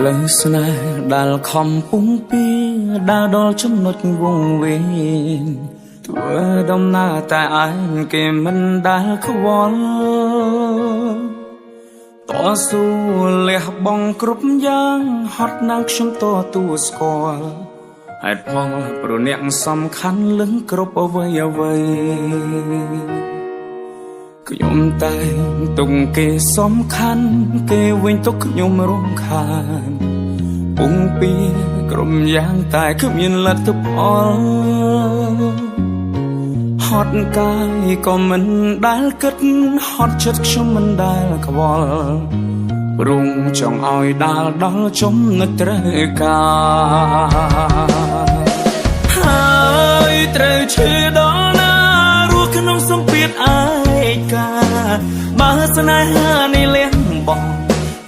លើស្នេហ៍ដែលខំពុំពីដើរដល់ចំណុចវង្វេងធ្វើដំណើរតែឯងគេមិនដែលខ្វល់តស៊ូលះបង់គ្រប់យ៉ាងហត់ណាស់ខ្ញុំតទួស្គាល់ហេតុផលព្រោះអ្នកសំខាន់លឹងគ្រប់អ្វីអ្វីខ្ញុំតែងទុកគេសំខាន់គេវិញទុកខ្ញុំរំខានពុំពីក្រុមយ៉ាងតែគ្មានលទ្ធផលហត់កាយក៏មិនដែលគិតហត់ចិត្តខ្ញុំមិនដែលខ្វល់ព្រមចង់ឲ្យដាល់ដល់ចំណុចត្រូវការហើយត្រូវឈឺដល់ណារស់ក្នុងសម្ពាធឯកាបើស្នេហានេះលះបង់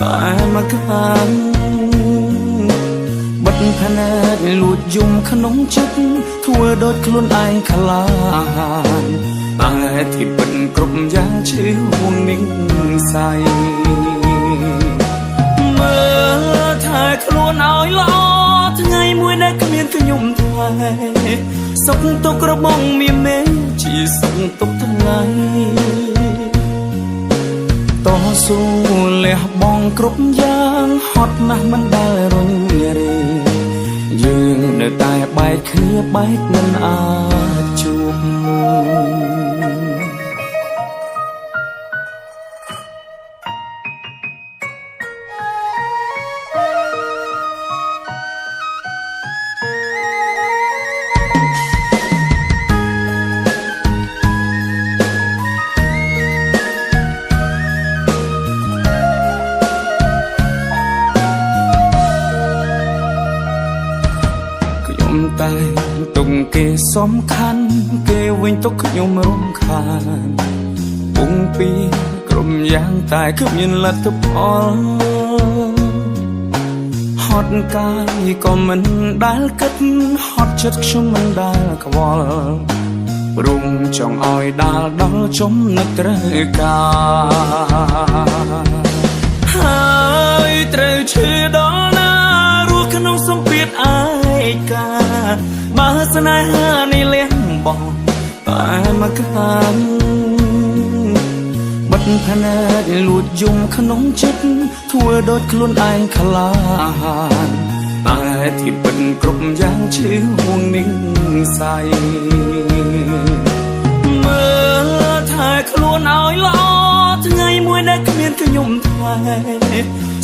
តែមកខាងបិទភ្នែកលួចយំក្នុងចិត្តធ្វើដូចខ្លួនឯងខ្លាហានតែที่ពិតគ្រប់យ៉ាងឈឺហួងនឹងសៃមើលថែខ្លួនឲ្យល្អថ្ងៃមួយដែលគ្មានខ្ញុំថ្លៃសុខទុក្ខរបស់មានមេជាសុខទុក្ខថ្ងៃតស៊ូលះបង់គ្រប់យ៉ាងហត់ណាស់មិនដែលរញរេយើងនៅតែបែកគ្នាបែកមិនអាចជួបតែទុកគេសំខាន់គេវិញទុកខ្ញុំរំខានពុំពីក្រុមយ៉ាងតែគ្មានលទ្ធផលហត់កាយក៏មិនដែលគិតហត់ចិត្តខ្ញុំមិនដែលខ្វល់ព្រមចង់ឲ្យដាល់ដល់ចំណុចត្រូវការហើយត្រូវឈឺដល់ណារស់ក្នុងសម្ពាធឯកាបើស្នេហានេះលះបង់តែមកខាងបិទភ្នែកលួចយំក្នុងចិត្តធ្វើដូចខ្លួនឯងខ្លាហានតែที่ពិតគ្រប់យ៉ាងឈឺហួងនឹងសៃមើលថែខ្លួនឲ្យល្អថ្ងៃមួយដែលគ្មានខ្ញុំថ្លៃ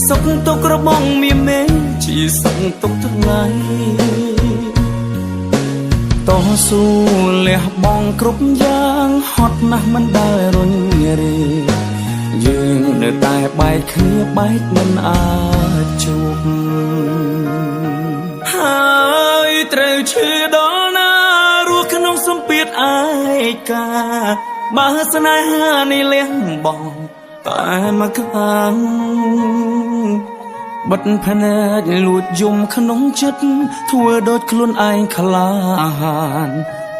សុខទុក្ខរបស់មានមេជាសុខទុក្ខថ្ងៃតស៊ូលះបង់គ្រប់យ៉ាងហត់ណាស់មិនដែលរញរេយើងនៅតែបែកគ្នាបែកមិនអាចជួបហើយត្រូវឈឺដល់ណារស់ក្នុងសម្ពាធឯកាបើស្នេហានេះលះបង់តែមកខាងបិទភ្នែកលួចយំក្នុងចិត្តធ្វើដូចខ្លួនឯងខ្លាហាន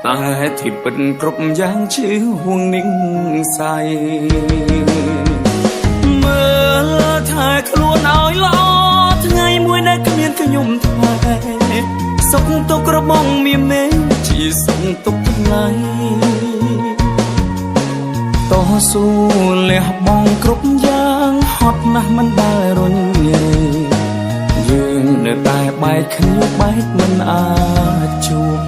តែที่ពិតគ្រប់យ៉ាងឈឺហួងនឹងសៃមើលថែខ្លួនឲ្យល្អថ្ងៃមួយដែលគ្មានខ្ញុំថ្លៃសុខទុក្ខរបស់មានមេជាសុខទុក្ខថ្ងៃតស៊ូលះបង់គ្រប់យ៉ាងហត់ណាស់មិនដែលរញរេយើងនៅតែបែកគ្នាបែកមិនអាចជួប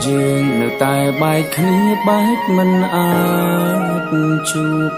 យើងនៅតែបែកគ្នាបែកមិនអាចជួប